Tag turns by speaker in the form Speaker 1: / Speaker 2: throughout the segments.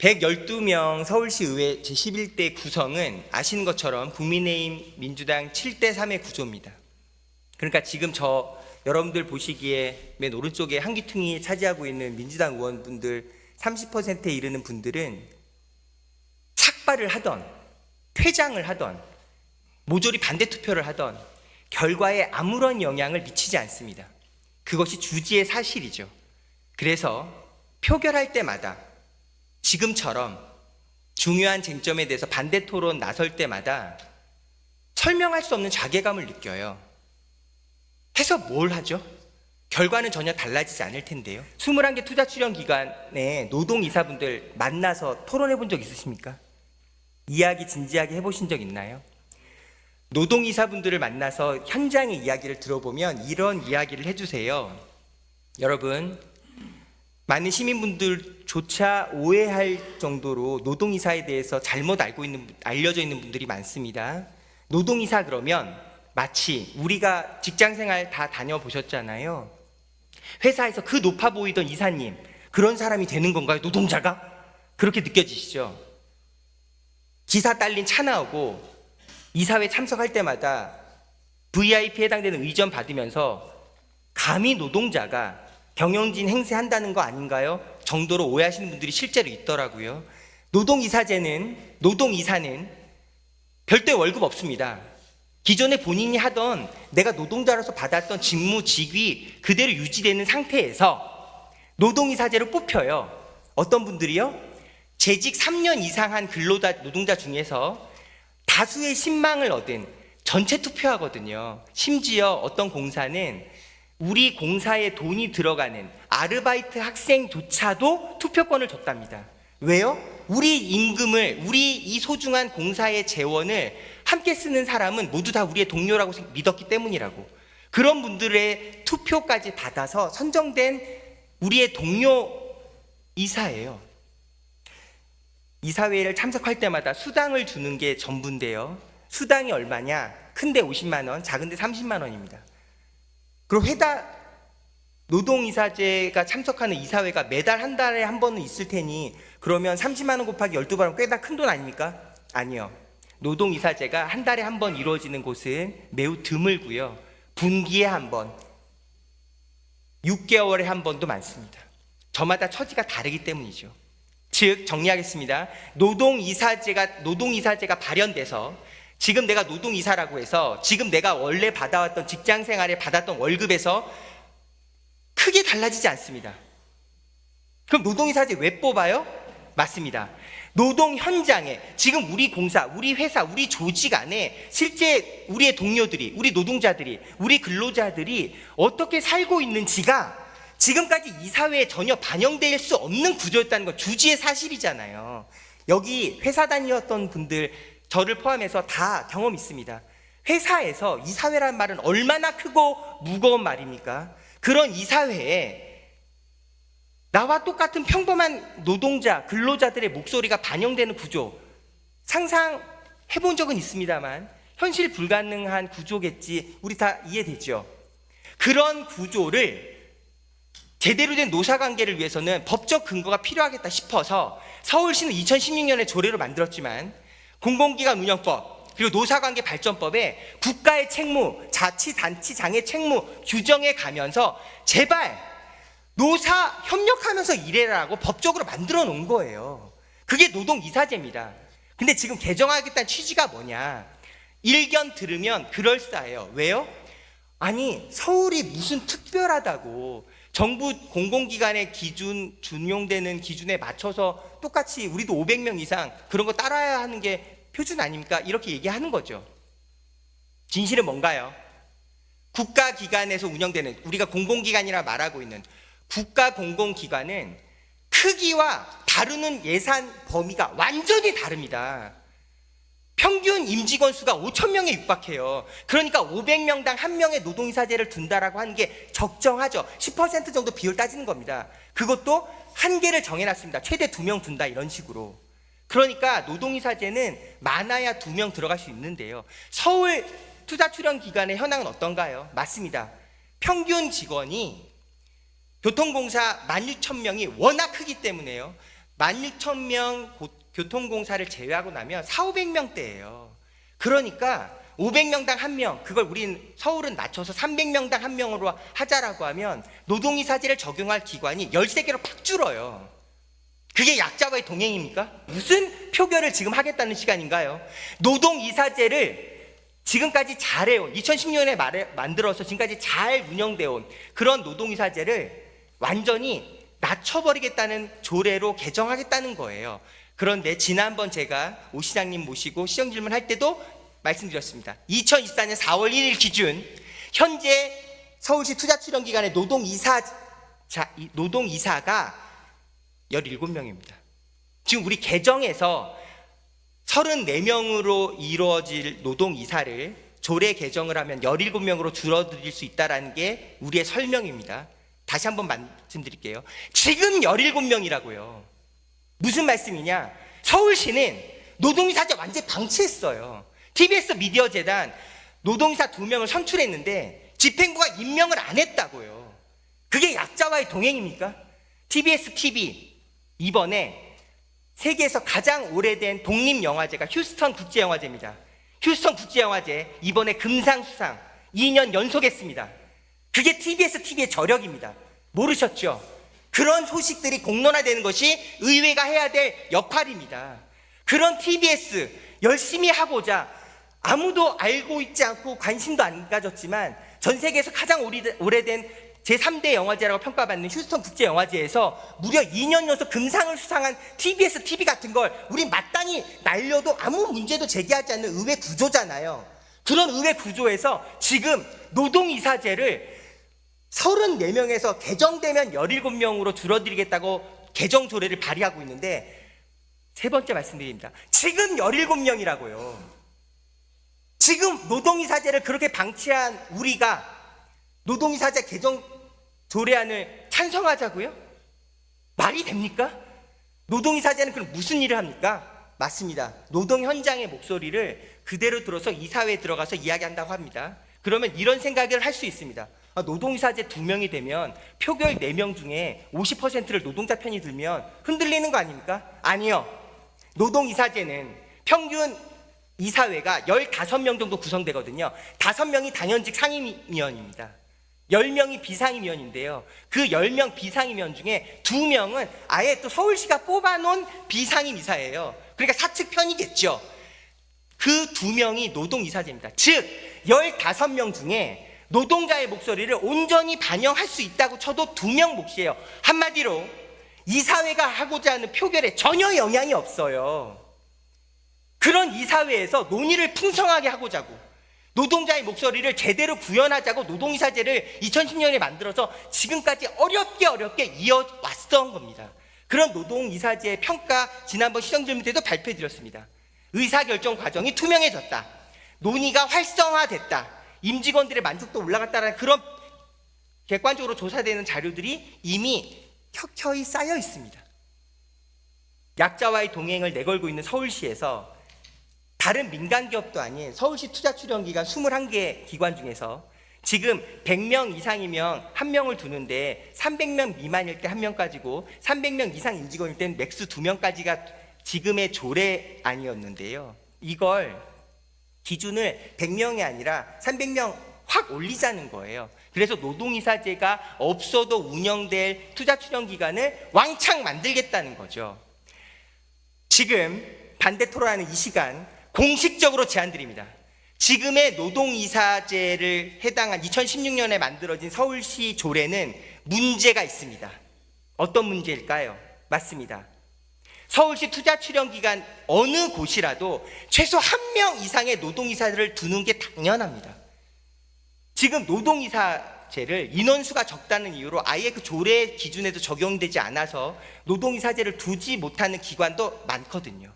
Speaker 1: 112명 서울시의회 제11대 구성은 아시는 것처럼 국민의힘 민주당 7대3의 구조입니다. 그러니까 지금 여러분들 보시기에 맨 오른쪽에 한 귀퉁이 차지하고 있는 민주당 의원분들 30%에 이르는 분들은 착발을 하던 퇴장을 하던 모조리 반대 투표를 하던 결과에 아무런 영향을 미치지 않습니다. 그것이 주지의 사실이죠. 그래서 표결할 때마다 지금처럼 중요한 쟁점에 대해서 반대 토론 나설 때마다 설명할 수 없는 자괴감을 느껴요. 해서 뭘 하죠? 결과는 전혀 달라지지 않을 텐데요. 21개 투자 출연 기관에 노동이사분들 만나서 토론해 본 적 있으십니까? 이야기 진지하게 해보신 적 있나요? 노동이사분들을 만나서 현장의 이야기를 들어보면 이런 이야기를 해주세요. 여러분, 많은 시민분들조차 오해할 정도로 노동이사에 대해서 잘못 알려져 있는 분들이 많습니다. 노동이사 그러면 마치 우리가 직장생활 다 다녀보셨잖아요. 회사에서 그 높아 보이던 이사님, 그런 사람이 되는 건가요? 노동자가? 그렇게 느껴지시죠? 기사 딸린 차 나오고 이사회 참석할 때마다 VIP에 해당되는 의전 받으면서 감히 노동자가 경영진 행세한다는 거 아닌가요? 정도로 오해하시는 분들이 실제로 있더라고요. 노동이사는 별도의 월급 없습니다. 기존에 본인이 하던 내가 노동자로서 받았던 직무, 직위 그대로 유지되는 상태에서 노동이사제로 뽑혀요. 어떤 분들이요? 재직 3년 이상 한 노동자 중에서 다수의 신망을 얻은 전체 투표하거든요. 심지어 어떤 공사는 우리 공사에 돈이 들어가는 아르바이트 학생조차도 투표권을 줬답니다. 왜요? 우리 임금을, 우리 이 소중한 공사의 재원을 함께 쓰는 사람은 모두 다 우리의 동료라고 믿었기 때문이라고. 그런 분들의 투표까지 받아서 선정된 우리의 동료 이사예요. 이사회를 참석할 때마다 수당을 주는 게 전부인데요. 수당이 얼마냐? 큰데 50만 원, 작은데 30만 원입니다. 그리고 노동이사제가 참석하는 이사회가 매달 한 달에 한 번은 있을 테니 그러면 30만 원 곱하기 12배면 꽤나 큰 돈 아닙니까? 아니요. 노동이사제가 한 달에 한 번 이루어지는 곳은 매우 드물고요. 분기에 한 번, 6개월에 한 번도 많습니다. 저마다 처지가 다르기 때문이죠. 즉 정리하겠습니다. 노동이사제가 발현돼서 지금 내가 노동이사라고 해서 지금 내가 원래 받아왔던 직장생활에 받았던 월급에서 크게 달라지지 않습니다. 그럼 노동이사제 왜 뽑아요? 맞습니다. 노동 현장에 지금 우리 공사, 우리 회사, 우리 조직 안에 실제 우리의 동료들이, 우리 노동자들이, 우리 근로자들이 어떻게 살고 있는지가 지금까지 이 사회에 전혀 반영될 수 없는 구조였다는 건 주지의 사실이잖아요. 여기 회사 다니었던 분들 저를 포함해서 다 경험 있습니다. 회사에서 이 사회란 말은 얼마나 크고 무거운 말입니까? 그런 이 사회에 나와 똑같은 평범한 노동자, 근로자들의 목소리가 반영되는 구조 상상해 본 적은 있습니다만 현실 불가능한 구조겠지 우리 다 이해되죠? 그런 구조를 제대로 된 노사관계를 위해서는 법적 근거가 필요하겠다 싶어서 서울시는 2016년에 조례로 만들었지만 공공기관 운영법 그리고 노사관계 발전법에 국가의 책무, 자치단체장의 책무 규정해 가면서 제발 노사 협력하면서 일해라고 법적으로 만들어 놓은 거예요. 그게 노동이사제입니다. 근데 지금 개정하겠다는 취지가 뭐냐? 일견 들으면 그럴싸해요. 왜요? 아니 서울이 무슨 특별하다고 정부 공공기관의 기준, 준용되는 기준에 맞춰서 똑같이 우리도 500명 이상 그런 거 따라야 하는 게 표준 아닙니까? 이렇게 얘기하는 거죠. 진실은 뭔가요? 국가기관에서 운영되는 우리가 공공기관이라 말하고 있는 국가 공공기관은 크기와 다루는 예산 범위가 완전히 다릅니다. 평균 임직원 수가 5,000명에 육박해요. 그러니까 500명당 1명의 노동이사제를 둔다라고 하는 게 적정하죠. 10% 정도 비율 따지는 겁니다. 그것도 한계를 정해놨습니다. 최대 2명 둔다 이런 식으로. 그러니까 노동이사제는 많아야 2명 들어갈 수 있는데요. 서울 투자출연기관의 현황은 어떤가요? 맞습니다. 평균 직원이 교통공사 16,000명이 워낙 크기 때문에요. 16,000명 교통공사를 제외하고 나면 4,500명대예요. 그러니까 500명당 1명, 그걸 우린 서울은 낮춰서 300명당 1명으로 하자라고 하면 노동이사제를 적용할 기관이 13개로 팍 줄어요. 그게 약자와의 동행입니까? 무슨 표결을 지금 하겠다는 시간인가요? 노동이사제를 지금까지 잘해온 2010년에 만들어서 지금까지 잘 운영되어 온 그런 노동이사제를 완전히 낮춰버리겠다는 조례로 개정하겠다는 거예요. 그런데 지난번 제가 오 시장님 모시고 시정 질문할 때도 말씀드렸습니다. 2024년 4월 1일 기준 현재 서울시 투자출연기관의 노동이사가 17명입니다. 지금 우리 개정에서 34명으로 이루어질 노동이사를 조례 개정을 하면 17명으로 줄어들 수 있다는 게 우리의 설명입니다. 다시 한번 말씀드릴게요. 지금 17명이라고요. 무슨 말씀이냐? 서울시는 노동이사제 완전히 방치했어요. TBS 미디어 재단 노동이사 2명을 선출했는데 집행부가 임명을 안 했다고요. 그게 약자와의 동행입니까? TBS TV 이번에 세계에서 가장 오래된 독립영화제가 휴스턴 국제영화제입니다. 휴스턴 국제영화제 이번에 금상수상 2년 연속했습니다. 그게 TBS TV의 저력입니다. 모르셨죠? 그런 소식들이 공론화되는 것이 의회가 해야 될 역할입니다. 그런 TBS 열심히 하고자 아무도 알고 있지 않고 관심도 안 가졌지만 전 세계에서 가장 오래된 제3대 영화제라고 평가받는 휴스턴 국제영화제에서 무려 2년 연속 금상을 수상한 TBS TV 같은 걸 우리 마땅히 날려도 아무 문제도 제기하지 않는 의회 구조잖아요. 그런 의회 구조에서 지금 노동이사제를 34명에서 개정되면 17명으로 줄어들이겠다고 개정 조례를 발의하고 있는데 세 번째 말씀드립니다. 지금 17명이라고요. 지금 노동이사제를 그렇게 방치한 우리가 노동이사제 개정 조례안을 찬성하자고요? 말이 됩니까? 노동이사제는 그럼 무슨 일을 합니까? 맞습니다. 노동 현장의 목소리를 그대로 들어서 이사회에 들어가서 이야기한다고 합니다. 그러면 이런 생각을 할 수 있습니다. 노동이사제 2명이 되면 표결 4명 중에 50%를 노동자 편이 들면 흔들리는 거 아닙니까? 아니요. 노동이사제는 평균 이사회가 15명 정도 구성되거든요. 5명이 당연직 상임위원입니다. 10명이 비상임위원인데요. 그 10명 비상임위원 중에 2명은 아예 또 서울시가 뽑아놓은 비상임이사예요. 그러니까 사측 편이겠죠. 그 2명이 노동이사제입니다. 즉 15명 중에 노동자의 목소리를 온전히 반영할 수 있다고 쳐도 2명 몫이에요. 한마디로 이사회가 하고자 하는 표결에 전혀 영향이 없어요. 그런 이사회에서 논의를 풍성하게 하고자고 노동자의 목소리를 제대로 구현하자고 노동이사제를 2010년에 만들어서 지금까지 어렵게 이어왔던 겁니다. 그런 노동이사제의 평가 지난번 시정질문 때도 발표해드렸습니다. 의사결정 과정이 투명해졌다. 논의가 활성화됐다. 임직원들의 만족도 올라갔다는 그런 객관적으로 조사되는 자료들이 이미 켜켜이 쌓여 있습니다. 약자와의 동행을 내걸고 있는 서울시에서 다른 민간 기업도 아닌 서울시 투자출연기관 21개 기관 중에서 지금 100명 이상이면 1명을 두는데 300명 미만일 때 1명까지고 300명 이상 임직원일 때는 맥스 2명까지가 지금의 조례안이었는데요. 이걸 기준을 100명이 아니라 300명 확 올리자는 거예요. 그래서 노동이사제가 없어도 운영될 투자출연기관을 왕창 만들겠다는 거죠. 지금 반대 토론하는 이 시간 공식적으로 제안드립니다. 지금의 노동이사제를 해당한 2016년에 만들어진 서울시 조례는 문제가 있습니다. 어떤 문제일까요? 맞습니다. 서울시 투자출연기관 어느 곳이라도 최소 1명 이상의 노동이사를 두는 게 당연합니다. 지금 노동이사제를 인원수가 적다는 이유로 아예 그 조례 기준에도 적용되지 않아서 노동이사제를 두지 못하는 기관도 많거든요.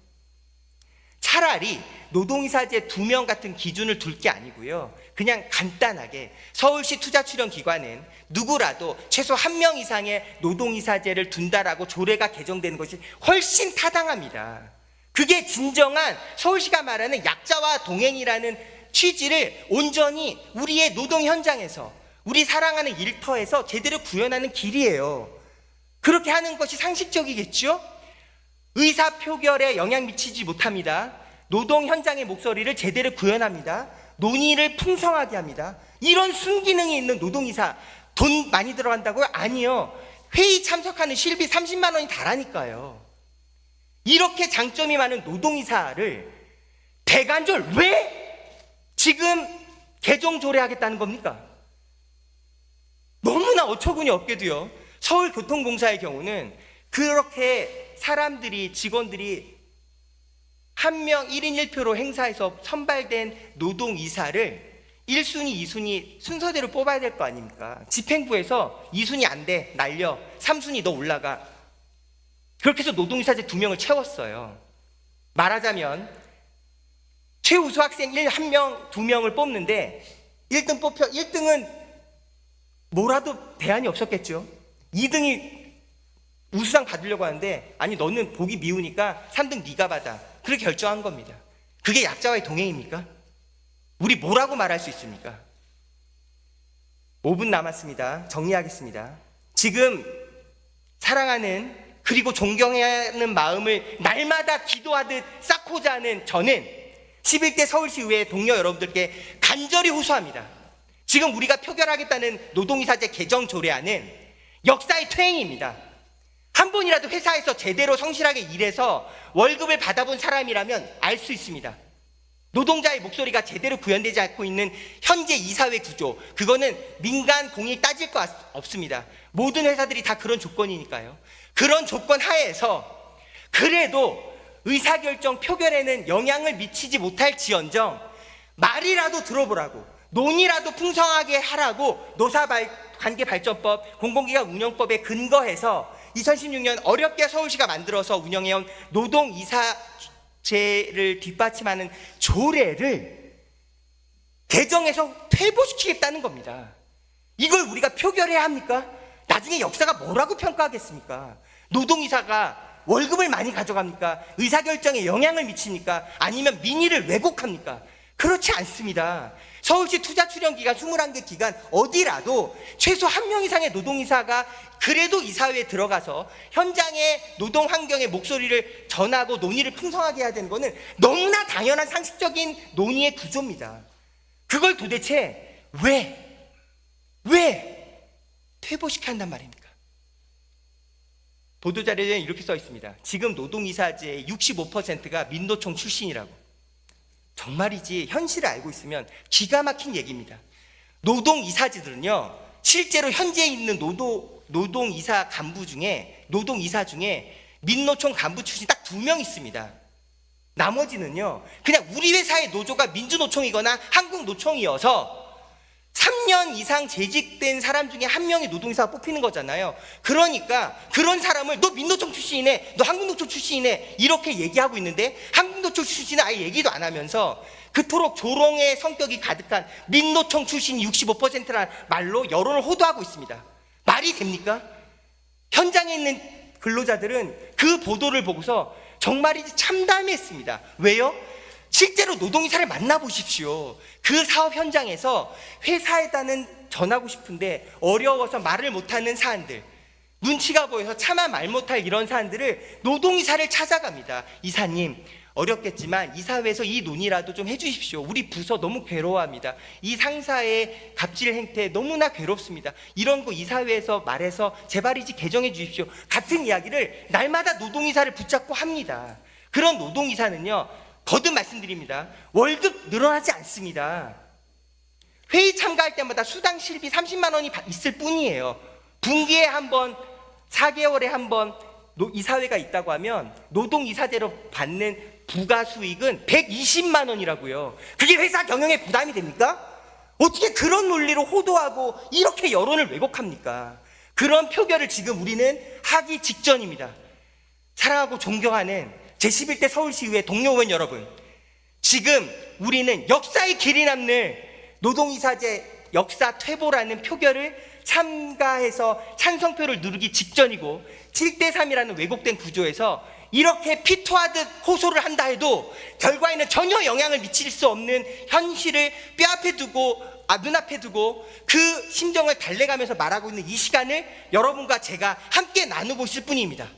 Speaker 1: 차라리 노동이사제 2명 같은 기준을 둘 게 아니고요. 그냥 간단하게 서울시 투자출연기관은 누구라도 최소 1명 이상의 노동이사제를 둔다라고 조례가 개정되는 것이 훨씬 타당합니다. 그게 진정한 서울시가 말하는 약자와 동행이라는 취지를 온전히 우리의 노동 현장에서 우리 사랑하는 일터에서 제대로 구현하는 길이에요. 그렇게 하는 것이 상식적이겠죠? 의사 표결에 영향 미치지 못합니다. 노동 현장의 목소리를 제대로 구현합니다. 논의를 풍성하게 합니다. 이런 순기능이 있는 노동이사 돈 많이 들어간다고요? 아니요. 회의 참석하는 실비 30만 원이 다라니까요. 이렇게 장점이 많은 노동이사를 대간절 왜 지금 개정 조례하겠다는 겁니까? 너무나 어처구니 없게도요. 서울교통공사의 경우는 그렇게 사람들이 직원들이 한 명 1인 1표로 행사해서 선발된 노동이사를 1순위, 2순위 순서대로 뽑아야 될 거 아닙니까? 집행부에서 2순위 안 돼, 날려. 3순위 너 올라가. 그렇게 해서 노동이사제 2명을 채웠어요. 말하자면 최우수 학생 1명, 2명을 뽑는데 1등 뽑혀 1등은 뭐라도 대안이 없었겠죠. 2등이 우수상 받으려고 하는데 아니 너는 보기 미우니까 3등 네가 받아. 그렇게 결정한 겁니다. 그게 약자와의 동행입니까? 우리 뭐라고 말할 수 있습니까? 5분 남았습니다. 정리하겠습니다. 지금 사랑하는 그리고 존경하는 마음을 날마다 기도하듯 쌓고자 하는 저는 11대 서울시의회 동료 여러분들께 간절히 호소합니다. 지금 우리가 표결하겠다는 노동이사제 개정 조례안은 역사의 퇴행입니다. 한 번이라도 회사에서 제대로 성실하게 일해서 월급을 받아본 사람이라면 알 수 있습니다. 노동자의 목소리가 제대로 구현되지 않고 있는 현재 이사회 구조, 그거는 민간 공익 따질 거 없습니다. 모든 회사들이 다 그런 조건이니까요. 그런 조건 하에서 그래도 의사결정 표결에는 영향을 미치지 못할지언정 말이라도 들어보라고, 논의라도 풍성하게 하라고 노사관계발전법, 공공기관 운영법에 근거해서 2016년 어렵게 서울시가 만들어서 운영해온 노동이사제를 뒷받침하는 조례를 개정해서 퇴보시키겠다는 겁니다. 이걸 우리가 표결해야 합니까? 나중에 역사가 뭐라고 평가하겠습니까? 노동이사가 월급을 많이 가져갑니까? 의사결정에 영향을 미칩니까? 아니면 민의를 왜곡합니까? 그렇지 않습니다. 서울시 투자출연기간 21개 기간 어디라도 최소 1명 이상의 노동이사가 그래도 이사회에 들어가서 현장의 노동 환경의 목소리를 전하고 논의를 풍성하게 해야 되는 것은 너무나 당연한 상식적인 논의의 구조입니다. 그걸 도대체 왜 퇴보시켜야 한단 말입니까? 보도자료에 이렇게 써 있습니다. 지금 노동이사제의 65%가 민노총 출신이라고. 정말이지 현실을 알고 있으면 기가 막힌 얘기입니다. 노동이사지들은요, 실제로 현재 있는 노동이사 간부 중에, 노동이사 중에 민노총 간부 출신 딱 2명 있습니다. 나머지는요, 그냥 우리 회사의 노조가 민주노총이거나 한국노총이어서 3년 이상 재직된 사람 중에 1명이 노동이사가 뽑히는 거잖아요. 그러니까 그런 사람을 너 민노총 출신이네, 너 한국노총 출신이네 이렇게 얘기하고 있는데 한국노총 출신은 아예 얘기도 안 하면서 그토록 조롱의 성격이 가득한 민노총 출신이 65%라는 말로 여론을 호도하고 있습니다. 말이 됩니까? 현장에 있는 근로자들은 그 보도를 보고서 정말이지 참담했습니다. 왜요? 실제로 노동이사를 만나보십시오. 그 사업 현장에서 회사에다는 전하고 싶은데 어려워서 말을 못하는 사안들, 눈치가 보여서 차마 말 못할 이런 사안들을 노동이사를 찾아갑니다. 이사님, 어렵겠지만 이사회에서 이 논의라도 좀 해주십시오. 우리 부서 너무 괴로워합니다. 이 상사의 갑질 행태 너무나 괴롭습니다. 이런 거 이사회에서 말해서 제발이지 개정해 주십시오. 같은 이야기를 날마다 노동이사를 붙잡고 합니다. 그런 노동이사는요, 거듭 말씀드립니다. 월급 늘어나지 않습니다. 회의 참가할 때마다 수당 실비 30만 원이 있을 뿐이에요. 분기에 한 번, 4개월에 한 번 이사회가 있다고 하면 노동이사대로 받는 부가 수익은 120만 원이라고요. 그게 회사 경영에 부담이 됩니까? 어떻게 그런 논리로 호도하고 이렇게 여론을 왜곡합니까? 그런 표결을 지금 우리는 하기 직전입니다. 사랑하고 존경하는 제11대 서울시의회 동료 의원 여러분, 지금 우리는 역사의 길이 남는 노동이사제 역사 퇴보라는 표결을 참가해서 찬성표를 누르기 직전이고 7대3이라는 왜곡된 구조에서 이렇게 피토하듯 호소를 한다 해도 결과에는 전혀 영향을 미칠 수 없는 현실을 뼈앞에 두고 눈앞에 두고 그 심정을 달래가면서 말하고 있는 이 시간을 여러분과 제가 함께 나누고 있을 뿐입니다.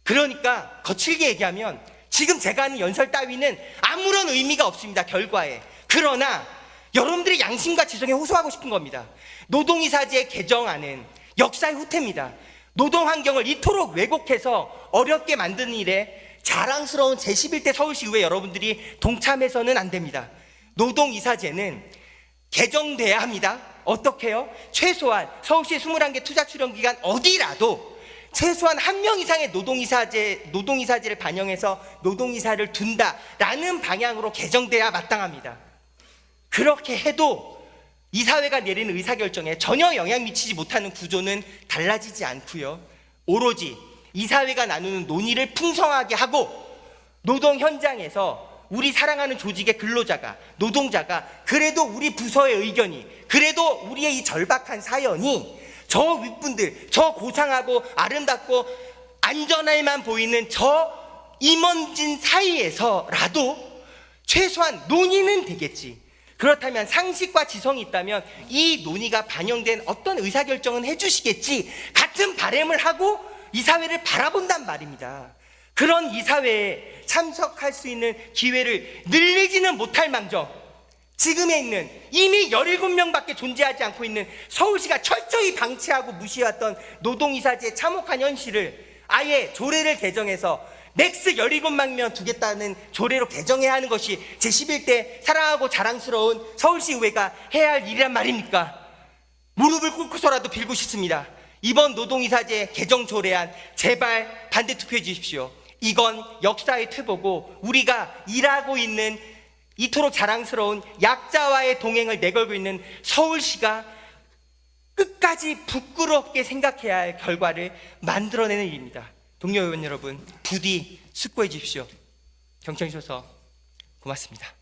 Speaker 1: 그러니까 거칠게 얘기하면 지금 제가 하는 연설 따위는 아무런 의미가 없습니다, 결과에. 그러나 여러분들의 양심과 지성에 호소하고 싶은 겁니다. 노동이사제 개정안은 역사의 후퇴입니다. 노동 환경을 이토록 왜곡해서 어렵게 만드는 일에 자랑스러운 제11대 서울시의회 여러분들이 동참해서는 안 됩니다. 노동이사제는 개정돼야 합니다. 어떻게 해요? 최소한 서울시 21개 투자 출연 기간 어디라도 최소한 1명 이상의 노동이사제를 반영해서 노동이사를 둔다라는 방향으로 개정돼야 마땅합니다. 그렇게 해도 이 사회가 내리는 의사결정에 전혀 영향 미치지 못하는 구조는 달라지지 않고요. 오로지 이 사회가 나누는 논의를 풍성하게 하고 노동 현장에서 우리 사랑하는 조직의 근로자가, 노동자가 그래도 우리 부서의 의견이, 그래도 우리의 이 절박한 사연이 저 윗분들, 저 고상하고 아름답고 안전할만 보이는 저 임원진 사이에서라도 최소한 논의는 되겠지. 그렇다면 상식과 지성이 있다면 이 논의가 반영된 어떤 의사결정은 해주시겠지, 같은 바람을 하고 이 사회를 바라본단 말입니다. 그런 이 사회에 참석할 수 있는 기회를 늘리지는 못할 망정 지금에 있는 이미 17명밖에 존재하지 않고 있는 서울시가 철저히 방치하고 무시해왔던 노동이사제에 참혹한 현실을 아예 조례를 개정해서 맥스 17만 명 두겠다는 조례로 개정해야 하는 것이 제11대 사랑하고 자랑스러운 서울시의회가 해야 할 일이란 말입니까? 무릎을 꿇고서라도 빌고 싶습니다. 이번 노동이사제 개정 조례안 제발 반대 투표해 주십시오. 이건 역사의 퇴보고 우리가 일하고 있는 이토록 자랑스러운 약자와의 동행을 내걸고 있는 서울시가 끝까지 부끄럽게 생각해야 할 결과를 만들어내는 일입니다. 동료 의원 여러분, 부디 숙고해 주십시오. 경청해 주셔서 고맙습니다.